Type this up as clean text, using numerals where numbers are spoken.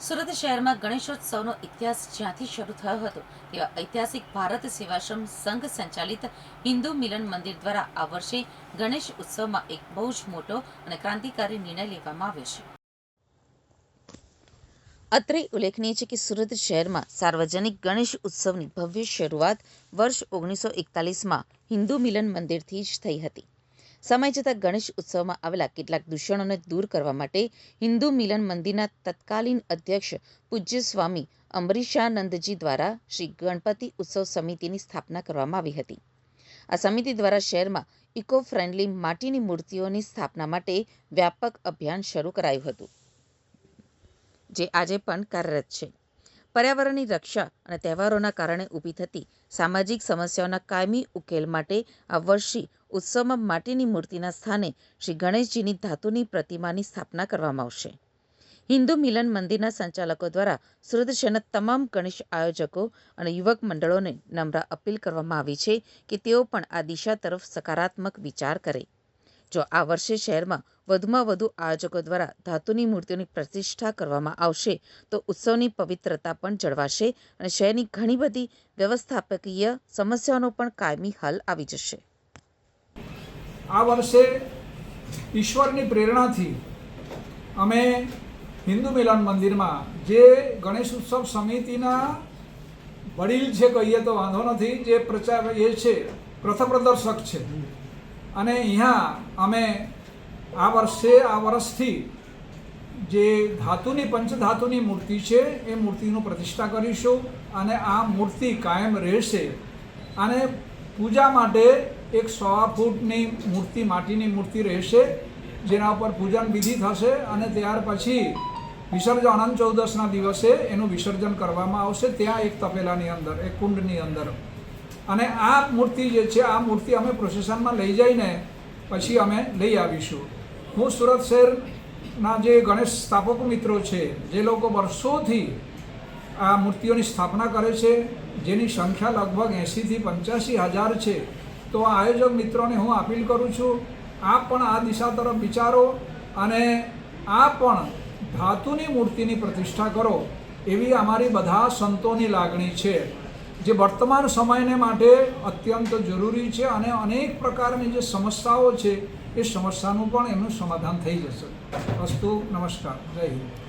સુરત શહેરમાં ગણેશોત્સવનો ઇતિહાસ જ્યાંથી શરૂ થયો હતો તેવા ઐતિહાસિક ભારત સેવાશ્રમ સંઘ સંચાલિત હિન્દુ મિલન મંદિર દ્વારા આ વર્ષે ગણેશ ઉત્સવમાં એક બહુ જ મોટો અને ક્રાંતિકારી નિર્ણય લેવામાં આવ્યો છે. અત્રે ઉલ્લેખનીય છે કે સુરત શહેરમાં સાર્વજનિક ગણેશ ઉત્સવની ભવ્ય શરૂઆત વર્ષ 1941માં હિન્દુ મિલન મંદિરથી જ થઈ હતી. સમય જતાં ગણેશ ઉત્સવમાં આવેલા કેટલાક દૂષણોને દૂર કરવા માટે હિન્દુ મિલન મંદિરના તત્કાલીન અધ્યક્ષ પૂજ્ય સ્વામી અંબરીશાનંદજી દ્વારા શ્રી ગણપતિ ઉત્સવ સમિતિની સ્થાપના કરવામાં આવી હતી. આ સમિતિ દ્વારા શહેરમાં ઇકો ફ્રેન્ડલી માટીની મૂર્તિઓની સ્થાપના માટે વ્યાપક અભિયાન શરૂ કરાયું હતું, જે આજે પણ કાર્યરત છે. પર્યાવરણની રક્ષા અને તહેવારોના કારણે ઊભી થતી સામાજિક સમસ્યાઓના કાયમી ઉકેલ માટે આ વર્ષે ઉત્સવમાં માટીની મૂર્તિના સ્થાને શ્રી ગણેશજીની ધાતુની પ્રતિમાની સ્થાપના કરવામાં આવશે. હિન્દુ મિલન મંદિરના સંચાલકો દ્વારા સુરત શહેરના તમામ ગણેશ આયોજકો અને યુવક મંડળોને નમ્ર અપીલ કરવામાં આવી છે કે તેઓ પણ આ દિશા તરફ સકારાત્મક વિચાર કરે. જો આ વર્ષે શહેરમાં વધુમાં વધુ આયોજકો દ્વારા ધાતુની મૂર્તિઓની પ્રતિષ્ઠા કરવામાં આવશે તો ઉત્સવની પવિત્રતા પણ જળવાશે અને શહેરની ઘણી બધી વ્યવસ્થાપકીય સમસ્યાઓનો પણ કાયમી હલ આવી જશે. આ વર્ષે ઈશ્વરની પ્રેરણાથી અમે હિન્દુ મિલન મંદિરમાં જે ગણેશ ઉત્સવ સમિતિના વડીલ છે કહીએ તો વાંધો નથી, જે પ્રચાર એ છે પ્રથપ્રદર્શક છે, અને અહીંયા અમે આ વર્ષથી જે ધાતુની પંચધાતુની મૂર્તિ છે એ મૂર્તિનું પ્રતિષ્ઠા કરીશું અને આ મૂર્તિ કાયમ રહેશે. અને પૂજા માટે એક 1.25 ફૂટની મૂર્તિ, માટીની મૂર્તિ રહેશે, જેના ઉપર પૂજન વિધિ થશે અને ત્યાર પછી વિસર્જન અનંત ચૌદસના દિવસે એનું વિસર્જન કરવામાં આવશે ત્યાં એક તપેલાની અંદર, એક કુંડની અંદર. અને આ મૂર્તિ જે છે આ મૂર્તિ અમે પ્રોસેસનમાં લઈ જઈને પછી અમે લઈ આવીશું. હું સુરત શહેરના જે ગણેશ સ્થાપકો મિત્રો છે, જે લોકો વર્ષોથી આ મૂર્તિઓની સ્થાપના કરે છે, જેની સંખ્યા લગભગ 80,000થી 85,000 છે, તો આ આયોજક મિત્રોને હું અપીલ કરું છું, આપ પણ આ દિશા તરફ વિચારો અને આ પણ ધાતુની મૂર્તિની પ્રતિષ્ઠા કરો એવી અમારી બધા સંતોની લાગણી છે, જે વર્તમાન સમયને માટે અત્યંત જરૂરી છે. અને અનેક પ્રકારની જે સમસ્યાઓ છે એ સમસ્યાનું પણ એમનું સમાધાન થઈ જશે. અસ્તુ, નમસ્કાર, જય હિન્દ.